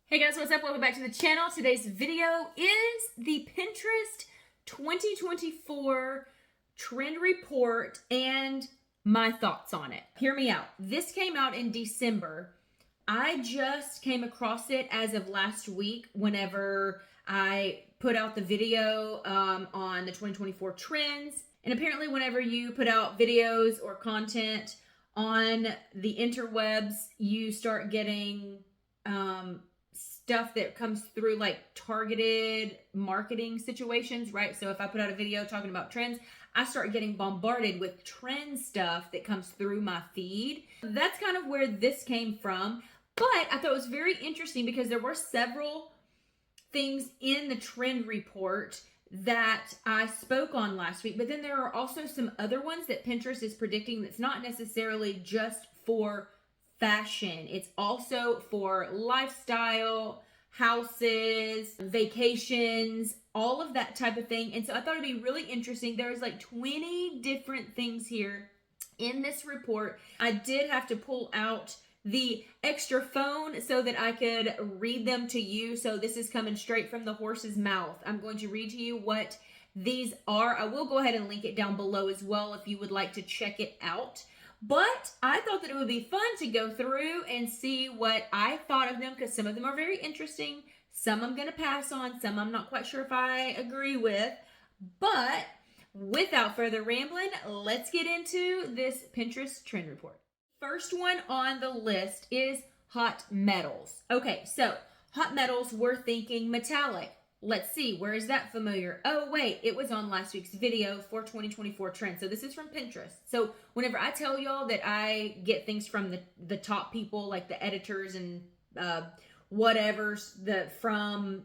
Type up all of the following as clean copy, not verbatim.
Hey guys, what's up? Welcome back to the channel. Today's video is the Pinterest 2024 trend report and my thoughts on it. Hear me out. This came out in December. I just came across it as of last week whenever I put out the video on the 2024 trends. And apparently whenever you put out videos or content on the interwebs, you start getting stuff that comes through like targeted marketing situations, right? So if I put out a video talking about trends, I start getting bombarded with trend stuff that comes through my feed. That's kind of where this came from. But I thought it was very interesting because there were several things in the trend report that I spoke on last week, but then there are also some other ones that Pinterest is predicting that's not necessarily just for fashion. It's also for lifestyle, houses, vacations, all of that type of thing. And so I thought it'd be really interesting. There's like 20 different things here in this report. I did have to pull out the extra phone so that I could read them to you. So this is coming straight from the horse's mouth. I'm going to read to you what these are. I will go ahead and link it down below as well if you would like to check it out. But I thought that it would be fun to go through and see what I thought of them because some of them are very interesting. Some I'm going to pass on. Some I'm not quite sure if I agree with. But without further rambling, let's get into this Pinterest trend report. First one on the list is hot metals. Okay, so hot metals, we're thinking metallic. Let's see, where is that familiar? Oh, wait, it was on last week's video for 2024 trends. So this is from Pinterest. So whenever I tell y'all that I get things from the top people, like the editors and from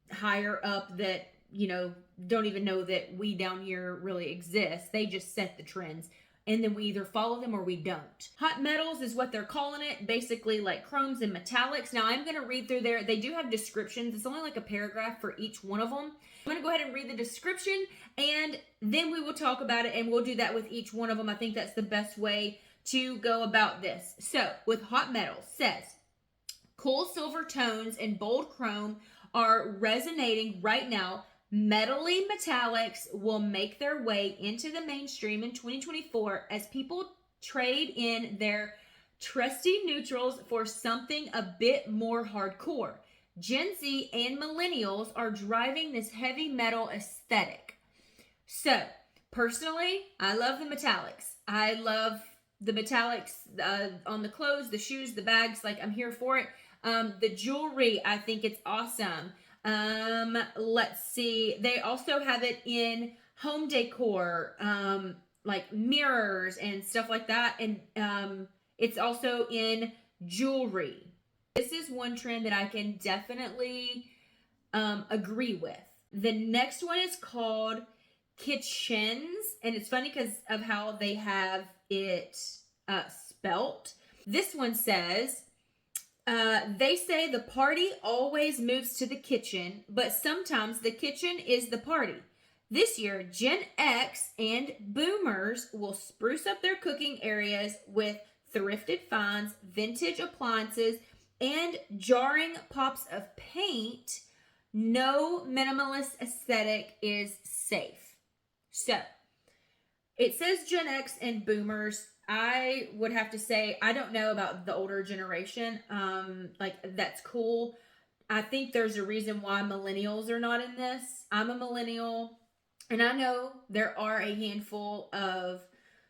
higher up that, you know, don't even know that we down here really exist. They just set the trends. And then we either follow them or we don't. Hot metals is what they're calling it, basically like chromes and metallics. Now I'm going to read through there. They do have descriptions. It's only like a paragraph for each one of them. I'm going to go ahead and read the description and then we will talk about it and we'll do that with each one of them. I think that's the best way to go about this. So with hot metals, says, cool silver tones and bold chrome are resonating right now. Metally metallics will make their way into the mainstream in 2024 as people trade in their trusty neutrals for something a bit more hardcore. Gen Z and millennials are driving this heavy metal aesthetic. So, personally, I love the metallics. I love the metallics on the clothes, the shoes, the bags. Like, I'm here for it. The jewelry, I think it's awesome. Let's see. They also have it in home decor, like mirrors and stuff like that. And, it's also in jewelry. This is one trend that I can definitely, agree with. The next one is called kitchens. And it's funny because of how they have it, spelt. This one says, they say the party always moves to the kitchen, but sometimes the kitchen is the party. This year, Gen X and Boomers will spruce up their cooking areas with thrifted finds, vintage appliances, and jarring pops of paint. No minimalist aesthetic is safe. So, it says Gen X and Boomers. I would have to say, I don't know about the older generation. Like, that's cool. I think there's a reason why millennials are not in this. I'm a millennial, and I know there are a handful of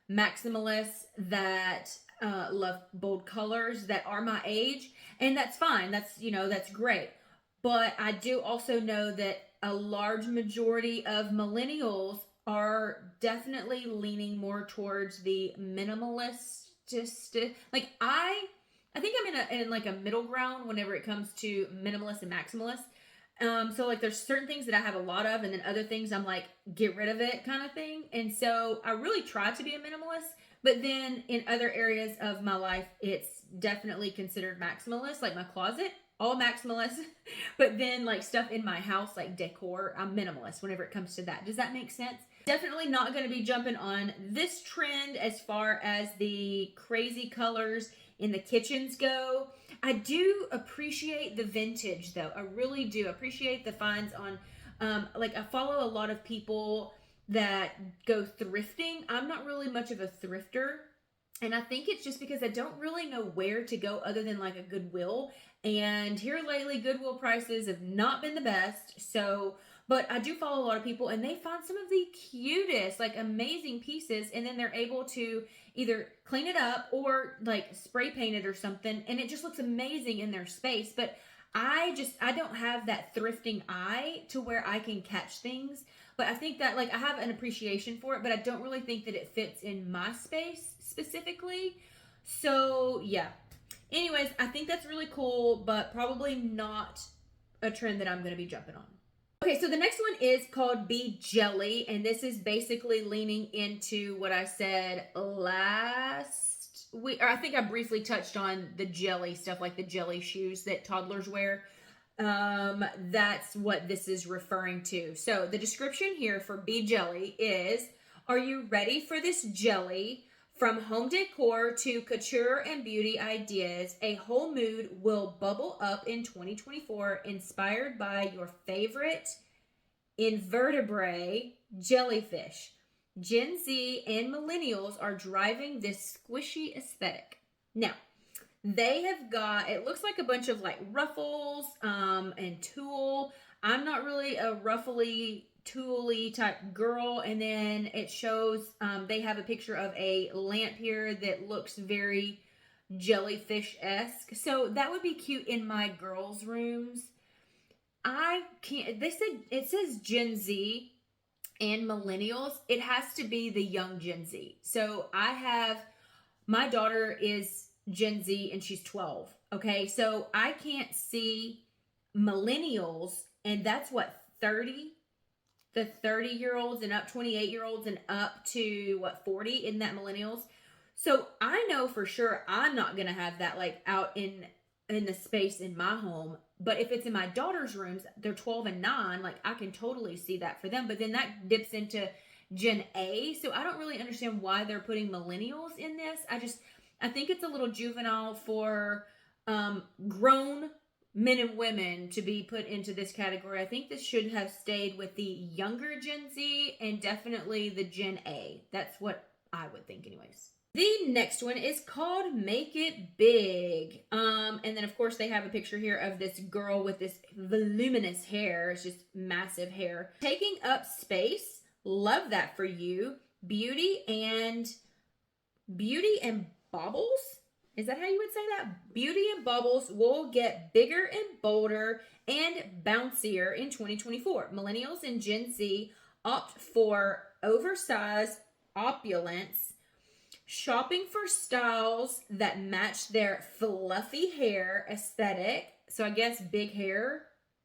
maximalists that love bold colors that are my age, and that's fine. That's, you know, that's great. But I do also know that a large majority of millennials are definitely leaning more towards the minimalist. Like I think I'm in like a middle ground whenever it comes to minimalist and maximalist. So like there's certain things that I have a lot of, and then other things I'm like, get rid of it kind of thing. And so I really try to be a minimalist, but then in other areas of my life, it's definitely considered maximalist, like my closet. All maximalist, but then like stuff in my house, like decor, I'm minimalist whenever it comes to that. Does that make sense? Definitely not going to be jumping on this trend as far as the crazy colors in the kitchens go. I do appreciate the vintage though. I really do appreciate the finds on, like I follow a lot of people that go thrifting. I'm not really much of a thrifter. And I think it's just because I don't really know where to go other than like a Goodwill. And here lately, Goodwill prices have not been the best. So, but I do follow a lot of people and they find some of the cutest, like amazing pieces. And then they're able to either clean it up or like spray paint it or something. And it just looks amazing in their space. But I don't have that thrifting eye to where I can catch things. But I think that like I have an appreciation for it, but I don't really think that it fits in my space specifically. So yeah. Anyways, I think that's really cool, but probably not a trend that I'm going to be jumping on. Okay, so the next one is called Be Jelly, and this is basically leaning into what I said last week, or I think I briefly touched on the jelly stuff, like the jelly shoes that toddlers wear. That's what this is referring to. So the description here for Be Jelly is, are you ready for this jelly? From home decor to couture and beauty ideas, a whole mood will bubble up in 2024, inspired by your favorite invertebrate jellyfish. Gen Z and millennials are driving this squishy aesthetic. Now, they have got, it looks like a bunch of like ruffles and tulle. I'm not really a ruffly, tulle type girl. And then it shows, they have a picture of a lamp here that looks very jellyfish-esque. So that would be cute in my girls' rooms. I can't, it says Gen Z and millennials. It has to be the young Gen Z. So my daughter is Gen Z and she's 12. Okay. So I can't see millennials, and that's what, 30? The 30-year-olds and up, 28-year-olds and up to what, 40 in that millennials. So I know for sure I'm not going to have that like out in the space in my home. But if it's in my daughter's rooms, they're 12 and 9, like I can totally see that for them. But then that dips into Gen A. So I don't really understand why they're putting millennials in this. I think it's a little juvenile for grown men and women to be put into this category. I think this should have stayed with the younger Gen Z and definitely the Gen A. That's what I would think anyways. The next one is called Make It Big. And then of course they have a picture here of this girl with this voluminous hair. It's just massive hair. Taking up space. Love that for you. Beauty and baubles? Is that how you would say that? Beauty and baubles will get bigger and bolder and bouncier in 2024. Millennials and Gen Z opt for oversized opulence, shopping for styles that match their fluffy hair aesthetic. So I guess big hair.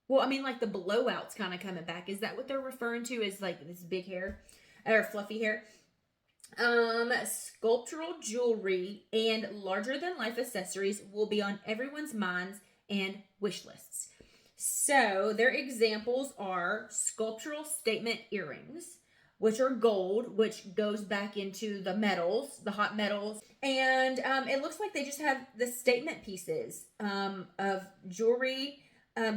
Well, I mean, like the blowouts kind of coming back. Is that what they're referring to, is like this big hair or fluffy hair? Sculptural jewelry and larger than life accessories will be on everyone's minds and wish lists. So their examples are sculptural statement earrings, which are gold, which goes back into the metals, the hot metals. And it looks like they just have the statement pieces of jewelry,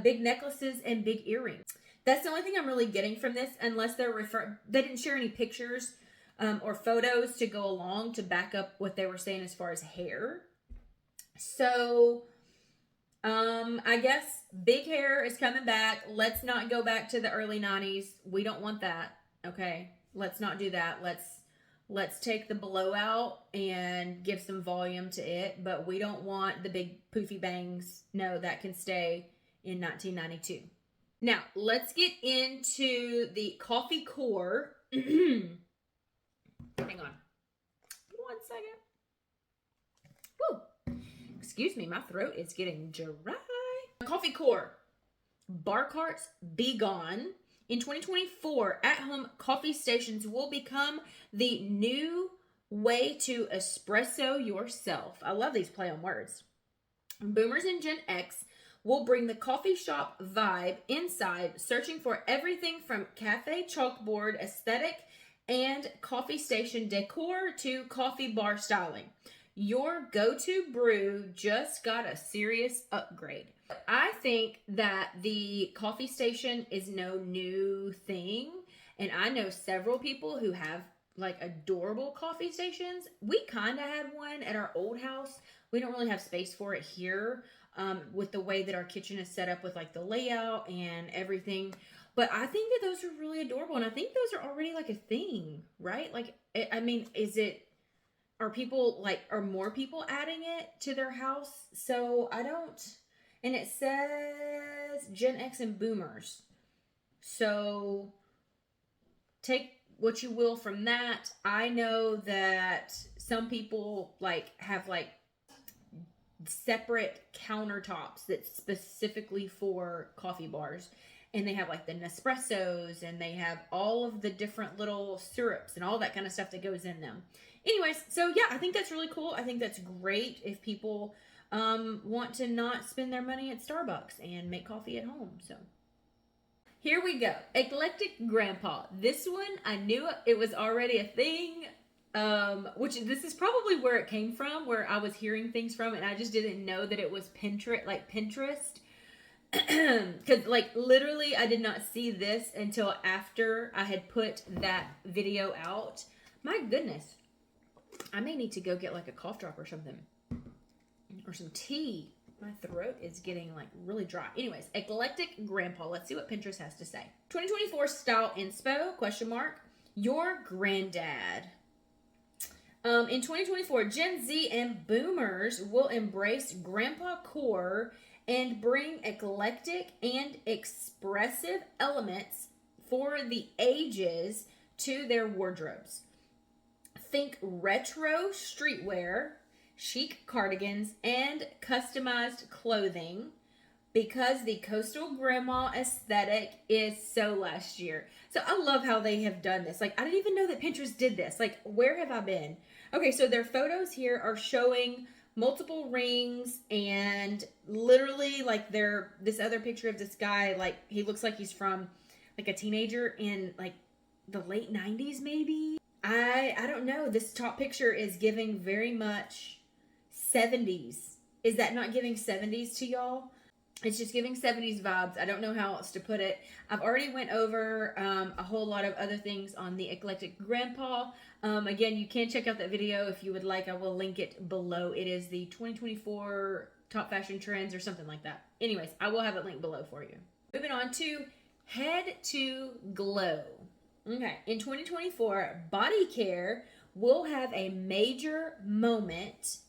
big necklaces, and big earrings. That's the only thing I'm really getting from this, unless they didn't share any pictures or photos to go along to back up what they were saying as far as hair. So, I guess big hair is coming back. Let's not go back to the early 90s. We don't want that. Okay. Let's not do that. Let's take the blowout and give some volume to it, but we don't want the big poofy bangs. No, that can stay in 1992. Now, let's get into the coffee core. Hang on. 1 second. Woo. Excuse me, my throat is getting dry. Coffee core. Bar carts be gone. In 2024, at-home coffee stations will become the new way to espresso yourself. I love these play on words. Boomers and Gen X will bring the coffee shop vibe inside, searching for everything from cafe chalkboard aesthetic and coffee station decor to coffee bar styling. Your go-to brew just got a serious upgrade. I think that the coffee station is no new thing, and I know several people who have like adorable coffee stations. We kind of had one at our old house. We don't really have space for it here, with the way that our kitchen is set up with like the layout and everything. But I think that those are really adorable, and I think those are already like a thing, right? Like, I mean, are more people adding it to their house? So I don't, and it says Gen X and boomers. So take what you will from that. I know that some people like have like separate countertops that's specifically for coffee bars, and they have like the Nespressos, and they have all of the different little syrups and all that kind of stuff that goes in them. Anyways, so yeah, I think that's really cool. I think that's great if people want to not spend their money at Starbucks and make coffee at home. So here we go. Eclectic Grandpa. This one, I knew it was already a thing. Which this is probably where it came from, where I was hearing things from, and I just didn't know that it was Pinterest. Because like literally I did not see this until after I had put that video out. My goodness, I may need to go get like a cough drop or something, or some tea. My throat is getting like really dry. Anyways, Eclectic Grandpa. Let's see what Pinterest has to say. 2024 style inspo, question mark. Your granddad. In 2024, Gen Z and boomers will embrace grandpa core and bring eclectic and expressive elements for the ages to their wardrobes. Think retro streetwear, chic cardigans, and customized clothing, because the coastal grandma aesthetic is so last year. So I love how they have done this. Like, I didn't even know that Pinterest did this. Like, where have I been? Okay, so their photos here are showing multiple rings, and literally like this other picture of this guy, like he looks like he's from like a teenager in like the late 90s maybe. I don't know. This top picture is giving very much 70s. Is that not giving 70s to y'all? It's just giving 70s vibes. I don't know how else to put it. I've already went over a whole lot of other things on the Eclectic Grandpa. Again, you can check out that video if you would like. I will link it below. It is the 2024 top fashion trends or something like that. Anyways, I will have it linked below for you. Moving on to Head to Glow. Okay, in 2024, body care will have a major moment.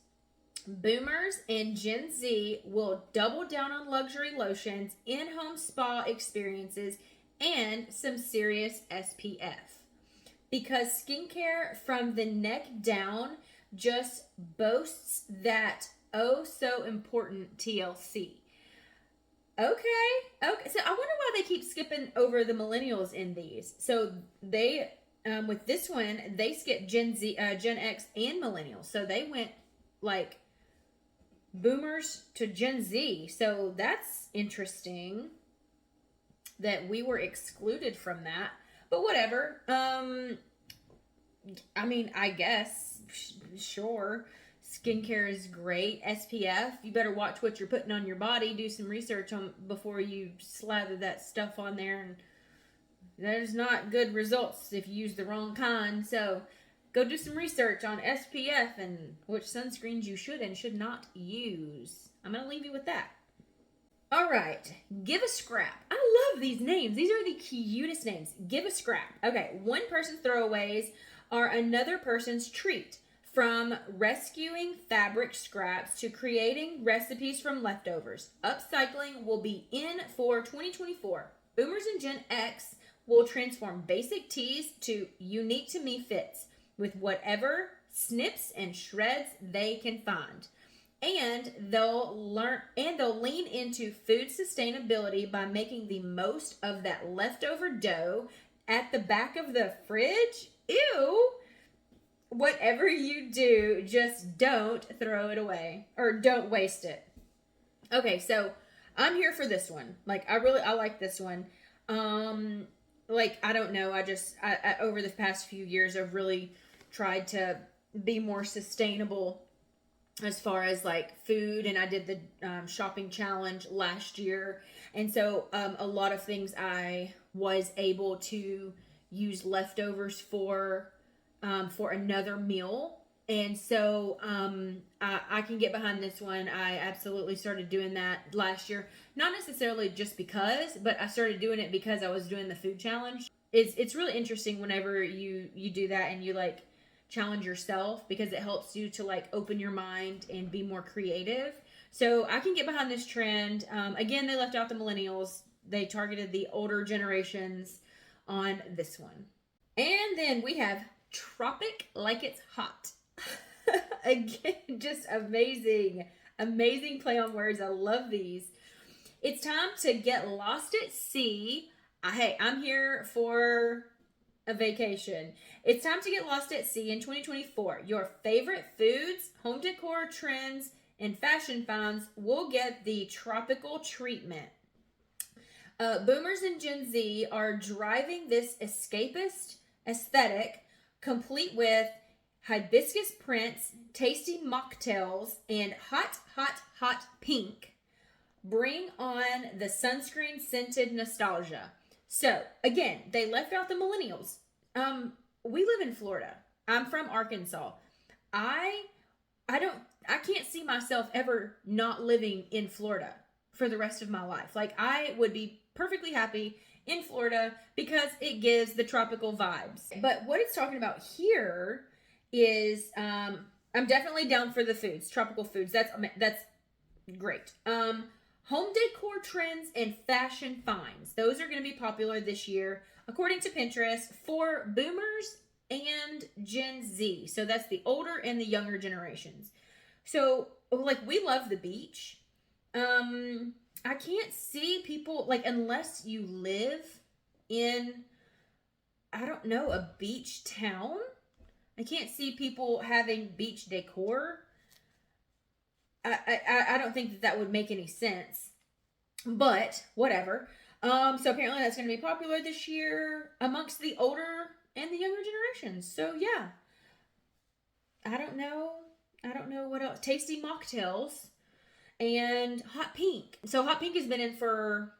Boomers and Gen Z will double down on luxury lotions, in-home spa experiences, and some serious SPF. Because skincare from the neck down just boasts that oh so important TLC. Okay. So I wonder why they keep skipping over the millennials in these. So they, with this one, they skipped Gen X, and millennials. So they went like boomers to Gen Z. So that's interesting that we were excluded from that. But whatever. I mean, I guess, sure. Skincare is great. SPF, you better watch what you're putting on your body. Do some research on before you slather that stuff on there. And there's not good results if you use the wrong kind. So go do some research on SPF and which sunscreens you should and should not use. I'm going to leave you with that. All right. Give a scrap. I love these names. These are the cutest names. Give a scrap. Okay. One person's throwaways are another person's treat. From rescuing fabric scraps to creating recipes from leftovers, upcycling will be in for 2024. Boomers and Gen X will transform basic tees to unique to me fits with whatever snips and shreds they can find. And they'll lean into food sustainability by making the most of that leftover dough at the back of the fridge. Ew! Whatever you do, just don't throw it away or don't waste it. Okay, so I'm here for this one. Like, I like this one. Like, I don't know. I over the past few years, I've really tried to be more sustainable as far as like food, and I did the shopping challenge last year, and so a lot of things I was able to use leftovers for another meal. And so I can get behind this one. I absolutely started doing that last year, not necessarily just because, but I started doing it because I was doing the food challenge. It's really interesting whenever you do that and you like challenge yourself, because it helps you to like open your mind and be more creative. So I can get behind this trend. Again, they left out the millennials. They targeted the older generations on this one. And then we have Tropic Like It's Hot. Again, just amazing. Amazing play on words. I love these. It's time to get lost at sea. Hey, I'm here for a vacation. It's time to get lost at sea in 2024. Your favorite foods, home decor trends, and fashion finds will get the tropical treatment. Boomers and Gen Z are driving this escapist aesthetic, complete with hibiscus prints, tasty mocktails, and hot, hot, hot pink. Bring on the sunscreen scented nostalgia. So again, they left out the millennials. We live in Florida. I'm from Arkansas. I can't see myself ever not living in Florida for the rest of my life. Like, I would be perfectly happy in Florida because it gives the tropical vibes. But what it's talking about here is, I'm definitely down for the foods, tropical foods. That's great. Home decor trends and fashion finds. Those are going to be popular this year, according to Pinterest, for boomers and Gen Z. So that's the older and the younger generations. So, like, we love the beach. I can't see people, like, unless you live in, I don't know, a beach town. I can't see people having beach decor. I don't think that would make any sense, but whatever. So apparently that's going to be popular this year amongst the older and the younger generations. So yeah, I don't know what else. Tasty mocktails and hot pink. So hot pink has been in for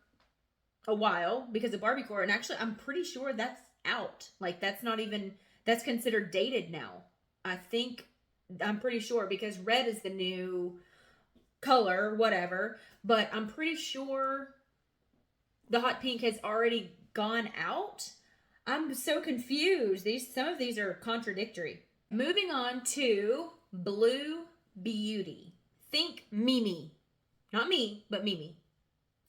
a while because of Barbiecore, and actually I'm pretty sure that's out. Like, that's considered dated now. I'm pretty sure, because red is the new color, whatever, but I'm pretty sure the hot pink has already gone out. I'm so confused. Some of these are contradictory. Moving on to Blue Beauty. Think Mimi. Not me, but Mimi.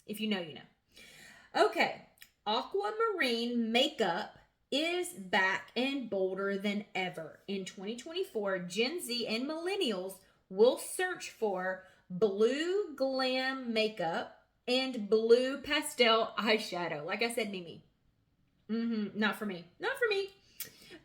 If you know, you know. Okay. Aquamarine makeup is back and bolder than ever. In 2024, Gen Z and millennials will search for blue glam makeup and blue pastel eyeshadow. Like I said, Mimi. Not for me. Not for me.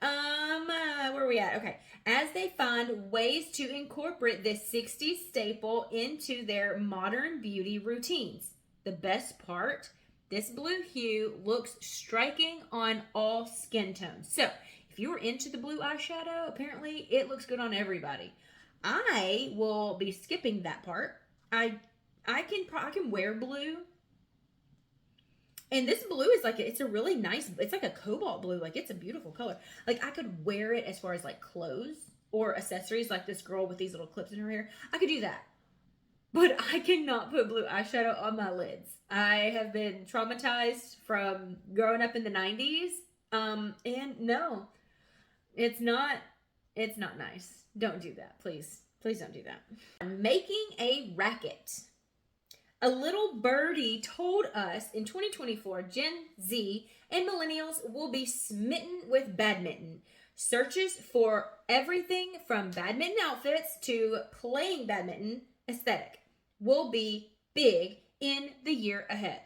Where are we at? Okay. As they find ways to incorporate this 60s staple into their modern beauty routines. The best part, this blue hue looks striking on all skin tones. So, if you're into the blue eyeshadow, apparently it looks good on everybody. I will be skipping that part. I can wear blue. And this blue is like, it's a really nice, it's like a cobalt blue. Like, it's a beautiful color. Like, I could wear it as far as like clothes or accessories, like this girl with these little clips in her hair. I could do that. But I cannot put blue eyeshadow on my lids. I have been traumatized from growing up in the 90s. And no, it's not nice. Don't do that, please. Please don't do that. Making a racket. A little birdie told us in 2024, Gen Z and millennials will be smitten with badminton. Searches for everything from badminton outfits to playing badminton aesthetic will be big in the year ahead.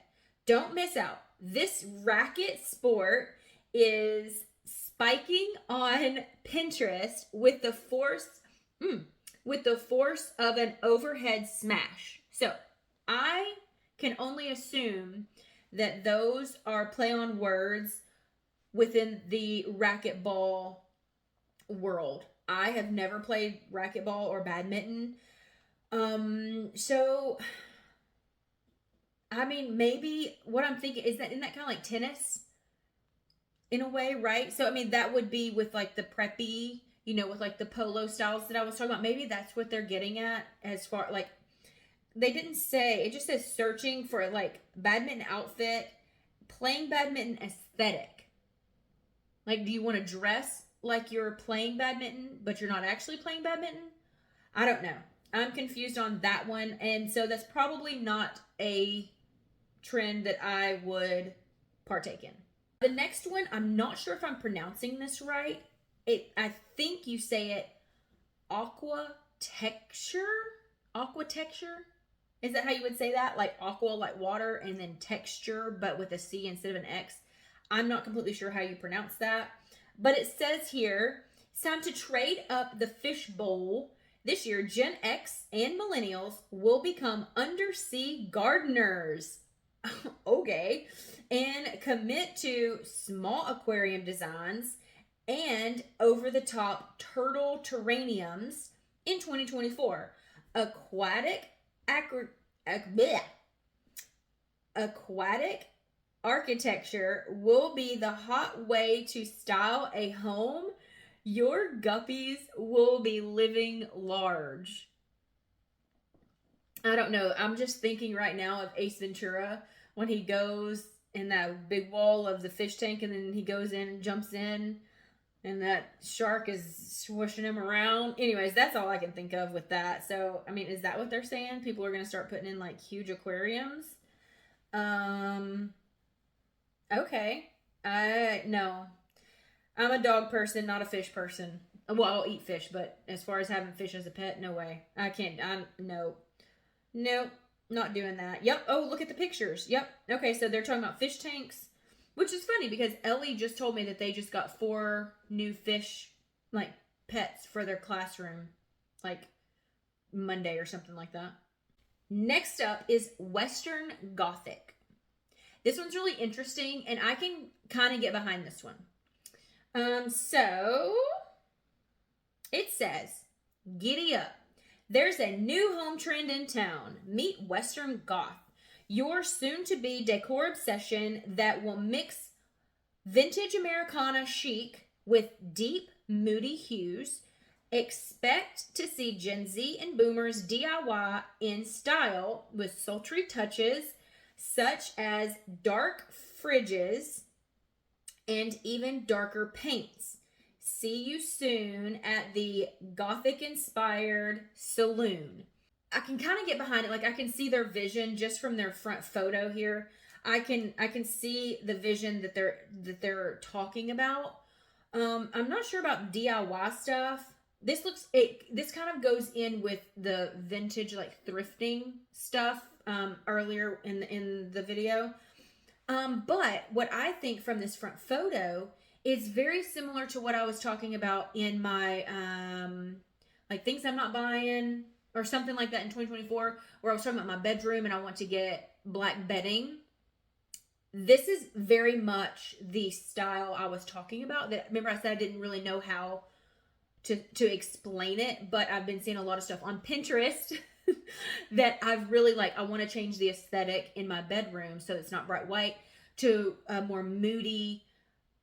Don't miss out. This racket sport is spiking on Pinterest with the force of an overhead smash. So I can only assume that those are play on words within the racquetball world. I have never played racquetball or badminton, So I mean, maybe what I'm thinking is that, isn't that kind of like tennis in a way, right? So I mean, that would be with like the preppy, with like the polo styles that I was talking about. Maybe that's what they're getting at as far like they didn't say, it just says searching for like badminton outfit, playing badminton aesthetic. Like, do you want to dress like you're playing badminton, but you're not actually playing badminton? I don't know. I'm confused on that one. And so that's probably not a trend that I would partake in. The next one, I'm not sure if I'm pronouncing this right. I think you say it aqua texture. Aqua texture. Is that how you would say that? Like aqua, like water, and then texture, but with a C instead of an X. I'm not completely sure how you pronounce that. But it says here, it's time to trade up the fish bowl. This year, Gen X and millennials will become undersea gardeners. Okay. And commit to small aquarium designs and over-the-top turtle terrariums in 2024. Aquatic architecture will be the hot way to style a home. Your guppies will be living large. I don't know. I'm just thinking right now of Ace Ventura when he goes in that big wall of the fish tank and then he goes in and jumps in and that shark is swooshing him around. Anyways, that's all I can think of with that. So, I mean, is that what they're saying? People are going to start putting in like huge aquariums? Okay. No. I'm a dog person, not a fish person. Well, I'll eat fish, but as far as having fish as a pet, no way. I can't. No. Nope. Not doing that. Yep. Oh, look at the pictures. Yep. Okay, so they're talking about fish tanks, which is funny because Ellie just told me that they just got 4 new fish, like, pets for their classroom, like, Monday or something like that. Next up is Western Gothic. This one's really interesting, and I can kind of get behind this one. So, it says, giddy up. There's a new home trend in town. Meet Western Goth, your soon-to-be decor obsession that will mix vintage Americana chic with deep, moody hues. Expect to see Gen Z and Boomers DIY in style with sultry touches such as dark fridges and even darker paints. See you soon at the Gothic-inspired saloon. I can kind of get behind it. Like, I can see their vision just from their front photo here. I can see the vision that they're talking about. I'm not sure about DIY stuff. This kind of goes in with the vintage, like, thrifting stuff earlier in the video. But what I think from this front photo is very similar to what I was talking about in my like things I'm not buying or something like that in 2024, where I was talking about my bedroom and I want to get black bedding. This is very much the style I was talking about. That, remember I said I didn't really know how to explain it, but I've been seeing a lot of stuff on Pinterest that I've really I want to change the aesthetic in my bedroom so it's not bright white to a more moody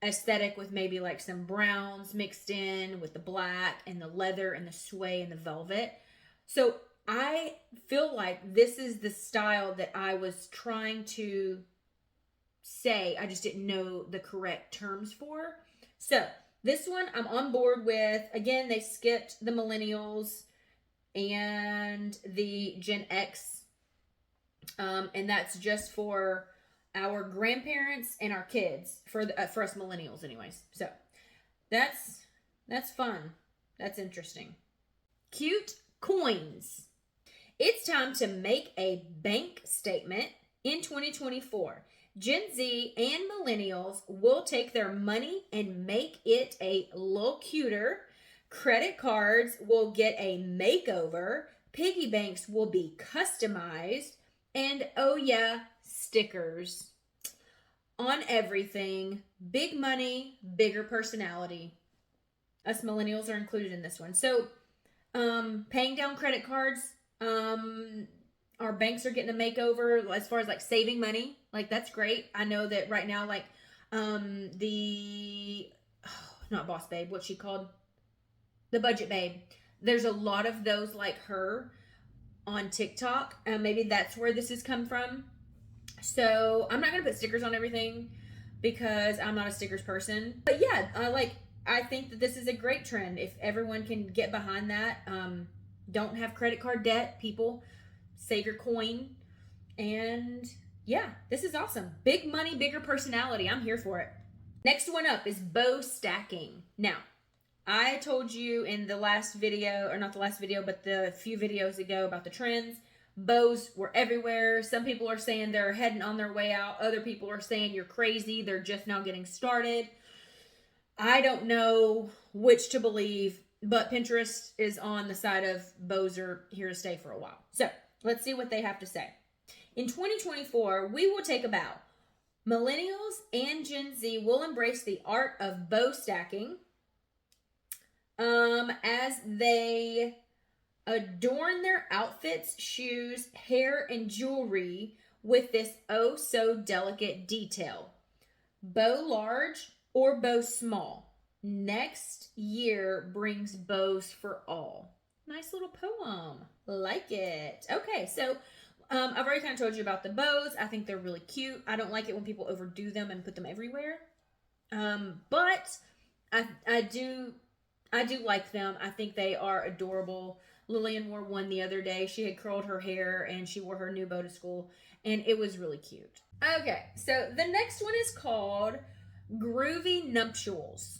aesthetic with maybe like some browns mixed in with the black and the leather and the sway and the velvet. So I feel like this is the style that I was trying to say. I just didn't know the correct terms for. So this one I'm on board with. Again, they skipped the millennials and the Gen X. And that's just for our grandparents and our kids, for us millennials anyways. So that's fun. That's interesting. Cute coins. It's time to make a bank statement in 2024. Gen Z and millennials will take their money and make it a little cuter. Credit cards will get a makeover. Piggy banks will be customized. And oh yeah, stickers on everything. Big money, bigger personality. Us millennials are included in this one. So, paying down credit cards, Our banks are getting a makeover as far as like saving money. Like that's great. I know that right now, like not Boss Babe, what's she called? The Budget Babe. There's a lot of those like her on TikTok. Maybe that's where this has come from. So I'm not gonna put stickers on everything because I'm not a stickers person. But yeah, I think that this is a great trend. If everyone can get behind that, don't have credit card debt, people. Save your coin. And yeah, this is awesome. Big money, bigger personality. I'm here for it. Next one up is bow stacking. Now, I told you in the last video, or not the last video, but the few videos ago about the trends. Bows were everywhere. Some people are saying they're heading on their way out. Other people are saying you're crazy. They're just now getting started. I don't know which to believe, but Pinterest is on the side of bows are here to stay for a while. So let's see what they have to say. In 2024, we will take a bow. Millennials and Gen Z will embrace the art of bow stacking as they adorn their outfits, shoes, hair, and jewelry with this oh so delicate detail. Bow large or bow small. Next year brings bows for all. Nice little poem. Like it. Okay, so I've already kind of told you about the bows. I think they're really cute. I don't like it when people overdo them and put them everywhere. But I do like them. I think they are adorable. Lillian wore one the other day. She had curled her hair and she wore her new bow to school, and it was really cute. Okay, so the next one is called Groovy Nuptials.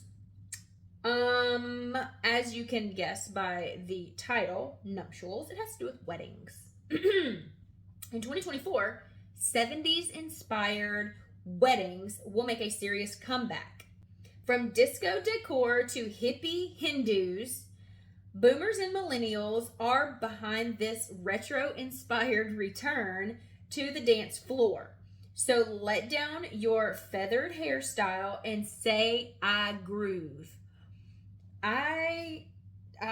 As you can guess by the title, nuptials, it has to do with weddings. In 2024, 70s inspired weddings will make a serious comeback. From disco decor to hippie Hindus, boomers and millennials are behind this retro-inspired return to the dance floor. So let down your feathered hairstyle and say, I groove. I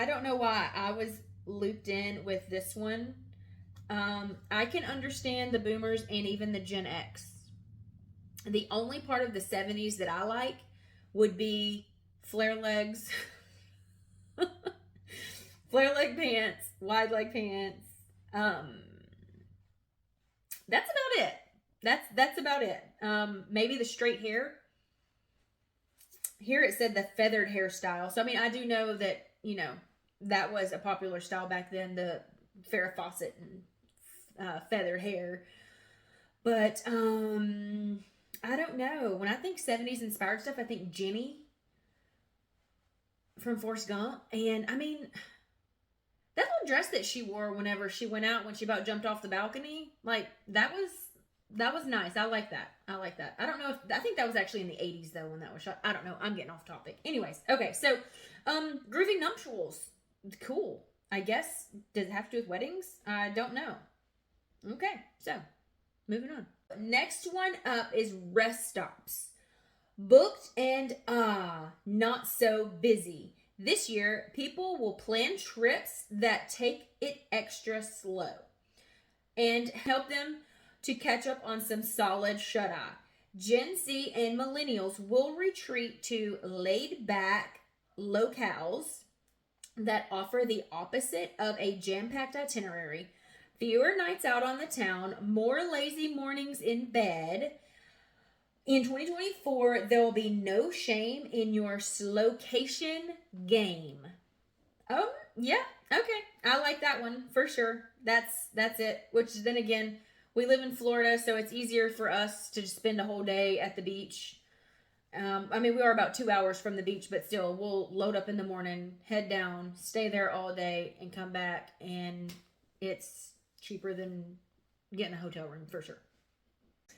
don't know why I was looped in with this one. I can understand the boomers and even the Gen X. The only part of the 70s that I like would be flare legs, flare leg pants, wide leg pants. That's about it. That's about it. Maybe the straight hair. Here it said the feathered hairstyle. So, I mean, I do know that, you know, that was a popular style back then, the Farrah Fawcett and feathered hair. But I don't know. When I think 70s inspired stuff, I think Jenny from Forrest Gump. And, I mean, that little dress that she wore whenever she went out, when she about jumped off the balcony, like, that was nice. I like that. I don't know I think that was actually in the 80s though when that was shot. I don't know. I'm getting off topic. Anyways, okay, so groovy nuptials. Cool. I guess. Does it have to do with weddings? I don't know. Okay, so moving on. Next one up is rest stops. Booked and not so busy. This year, people will plan trips that take it extra slow and help them to catch up on some solid shut-eye. Gen Z and millennials will retreat to laid-back locales that offer the opposite of a jam-packed itinerary. Fewer nights out on the town, more lazy mornings in bed. In 2024, there will be no shame in your slowcation game. Oh, yeah, okay. I like that one for sure. That's it. Which then again, we live in Florida, so it's easier for us to just spend a whole day at the beach. I mean, we are about 2 hours from the beach, but still, we'll load up in the morning, head down, stay there all day, and come back, and it's cheaper than getting a hotel room for sure.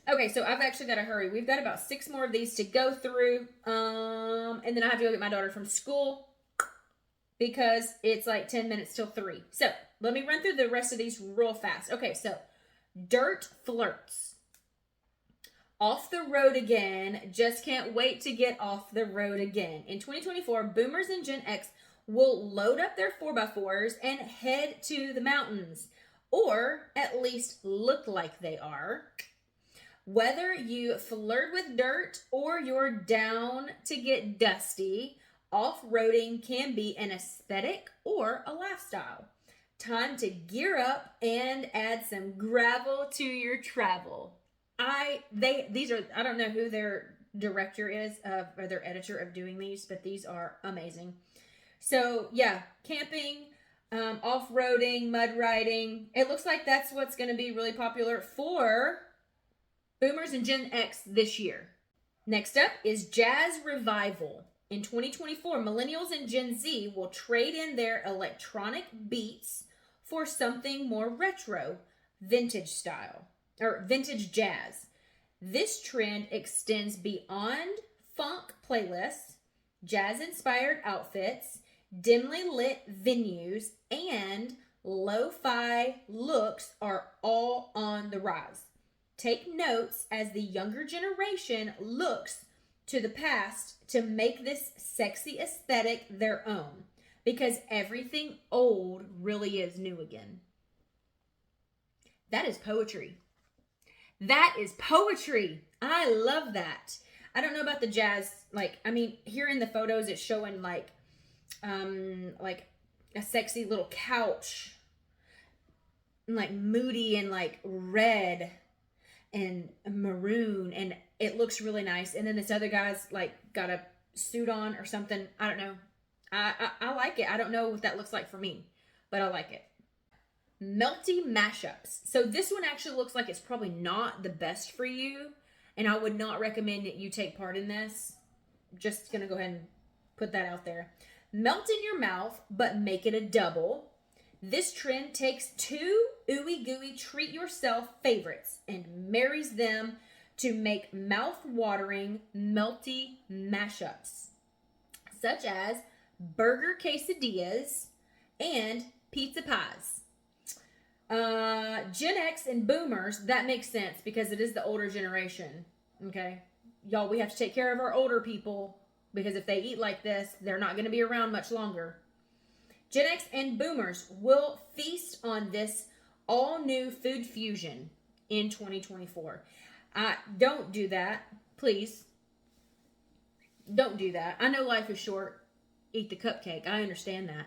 Okay, so I've actually got to hurry. We've got about 6 more of these to go through, and then I have to go get my daughter from school because it's like 10 minutes till 3. So let me run through the rest of these real fast. Okay, so dirt flirts. Off the road again. Just can't wait to get off the road again. In 2024, boomers and Gen X will load up their 4x4s and head to the mountains. or at least look like they are. Whether you flirt with dirt or you're down to get dusty, off-roading can be an aesthetic or a lifestyle. Time to gear up and add some gravel to your travel. I don't know who their director is or their editor of doing these, but these are amazing. So yeah, camping, off-roading, mud riding. It looks like that's what's going to be really popular for Boomers and Gen X this year. Next up is Jazz Revival. In 2024, millennials and Gen Z will trade in their electronic beats for something more retro, vintage style, or vintage jazz. This trend extends beyond funk playlists, jazz-inspired outfits, dimly lit venues, and lo-fi looks are all on the rise. Take notes as the younger generation looks to the past to make this sexy aesthetic their own, because everything old really is new again. That is poetry. That is poetry. I love that. I don't know about the jazz. Here in the photos, it's showing like a sexy little couch, like moody and like red and maroon, and it looks really nice. And then this other guy's like got a suit on or something. I don't know. I like it. I don't know what that looks like for me, but I like it. Melty mashups. So this one actually looks like it's probably not the best for you, and I would not recommend that you take part in this. Just gonna go ahead and put that out there. Melt in your mouth, but make it a double. This trend takes two ooey gooey treat yourself favorites and marries them to make mouth-watering melty mashups, such as burger quesadillas and pizza pies. Gen X and Boomers, that makes sense because it is the older generation. Okay, y'all, we have to take care of our older people because if they eat like this, they're not going to be around much longer. Gen X and Boomers will feast on this all-new food fusion in 2024. Don't do that, please. Don't do that. I know life is short. Eat the cupcake. I understand that.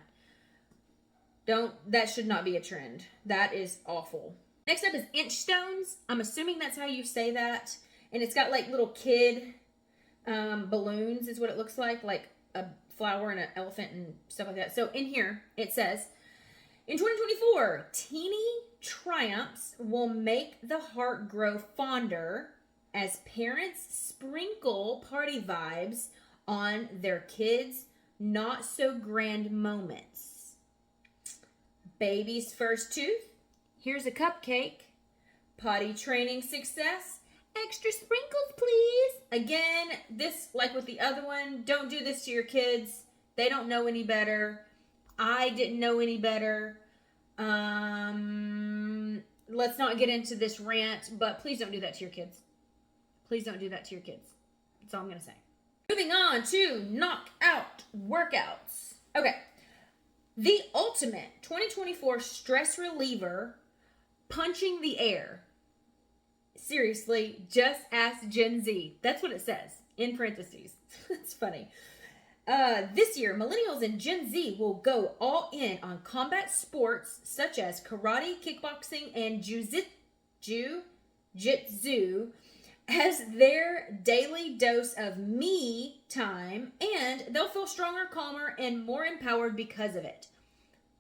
That should not be a trend. That is awful. Next up is inch stones. I'm assuming that's how you say that. And it's got like little kid balloons is what it looks like a flower and an elephant and stuff like that. So in here it says, in 2024, teeny triumphs will make the heart grow fonder as parents sprinkle party vibes on their kids' not so grand moments. Baby's first tooth, here's a cupcake. Potty training success, extra sprinkles please. Again, this, like with the other one, don't do this to your kids. They don't know any better. I didn't know any better. Let's not get into this rant, but please don't do that to your kids. Please don't do that to your kids. That's all I'm going to say. Moving on to knockout workouts. Okay. The ultimate 2024 stress reliever, punching the air. Seriously, just ask Gen Z. That's what it says in parentheses. That's funny. This year, millennials and Gen Z will go all in on combat sports such as karate, kickboxing, and jiu-jitsu as their daily dose of me time, and they'll feel stronger, calmer, and more empowered because of it.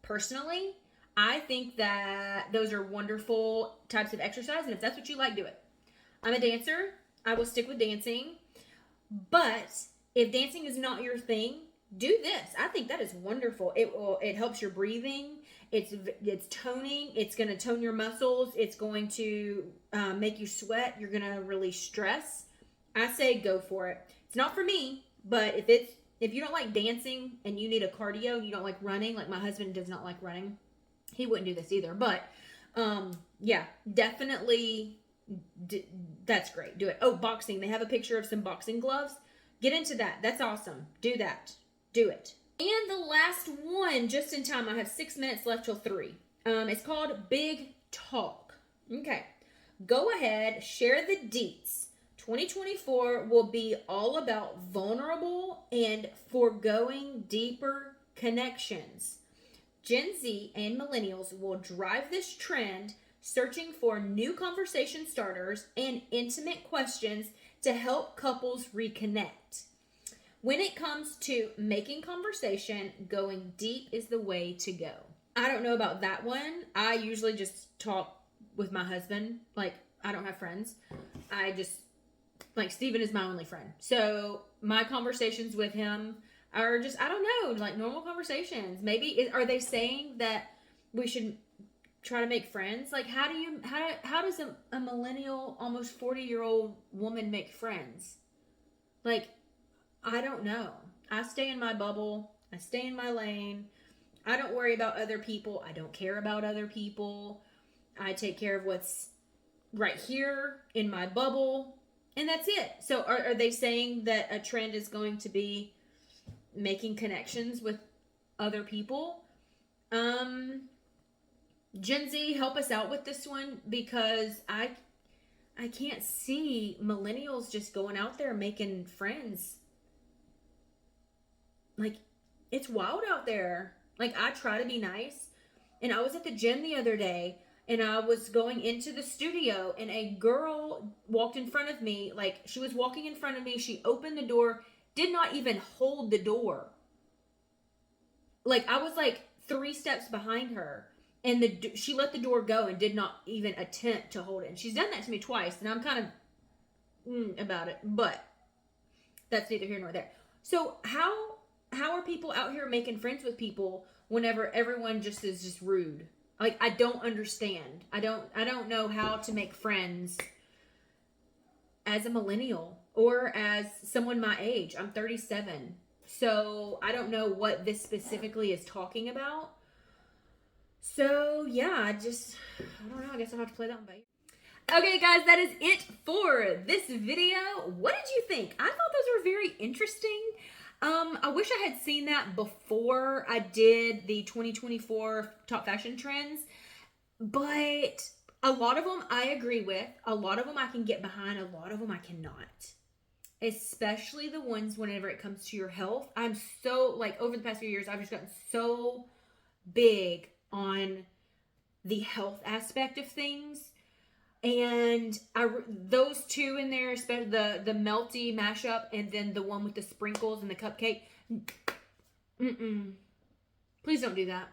Personally, I think that those are wonderful types of exercise, and if that's what you like, do it. I'm a dancer. I will stick with dancing. But if dancing is not your thing, do this. I think that is wonderful. It helps your breathing. It's toning. It's going to tone your muscles. It's going to make you sweat. You're going to release stress. I say go for it. It's not for me, but if you don't like dancing and you need a cardio, you don't like running, like my husband does not like running, he wouldn't do this either. But yeah, definitely that's great. Do it. Oh, boxing. They have a picture of some boxing gloves. Get into that. That's awesome. Do that. Do it. And the last one, just in time. I have 6 minutes left till 3. It's called Big talk. Okay. Go ahead, share the deets. 2024 will be all about vulnerable and foregoing deeper connections. Gen Z and millennials will drive this trend, searching for new conversation starters and intimate questions to help couples reconnect. When it comes to making conversation, going deep is the way to go. I don't know about that one. I usually just talk with my husband. Like, I don't have friends. I just, like, Steven is my only friend. So my conversations with him are just, I don't know, like normal conversations. Maybe, are they saying that we should try to make friends? Like, how does a millennial, almost 40-year-old woman make friends? Like, I don't know. I stay in my bubble. I stay in my lane. I don't worry about other people. I don't care about other people. I take care of what's right here in my bubble. And that's it. So are they saying that a trend is going to be making connections with other people? Gen Z, help us out with this one, because I can't see millennials just going out there making friends. Like, it's wild out there. Like, I try to be nice. And I was at the gym the other day, and I was going into the studio, and a girl walked in front of me. Like, she was walking in front of me. She opened the door, did not even hold the door. Like, I was like 3 steps behind her, and she let the door go and did not even attempt to hold it. And she's done that to me twice, and I'm kind of about it, but that's neither here nor there. So how are people out here making friends with people whenever everyone just is just rude? Like, I don't understand. I don't know how to make friends as a millennial or as someone my age. I'm 37. So I don't know what this specifically is talking about. So yeah, I don't know. I guess I'll have to play that one by ear. Okay, guys, that is it for this video. What did you think? I thought those were very interesting. I wish I had seen that before I did the 2024 top fashion trends, but a lot of them I agree with. A lot of them I can get behind. A lot of them I cannot. Especially the ones whenever it comes to your health. I'm so, like, over the past few years, I've just gotten so big on the health aspect of things. And those two in there, especially the melty mashup and then the one with the sprinkles and the cupcake. Please don't do that.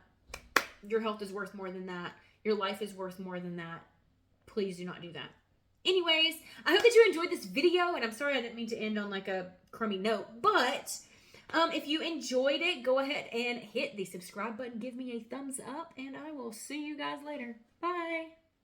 Your health is worth more than that. Your life is worth more than that. Please do not do that. Anyways, I hope that you enjoyed this video, and I'm sorry I didn't mean to end on like a crummy note, but if you enjoyed it, go ahead and hit the subscribe button, give me a thumbs up, and I will see you guys later. Bye.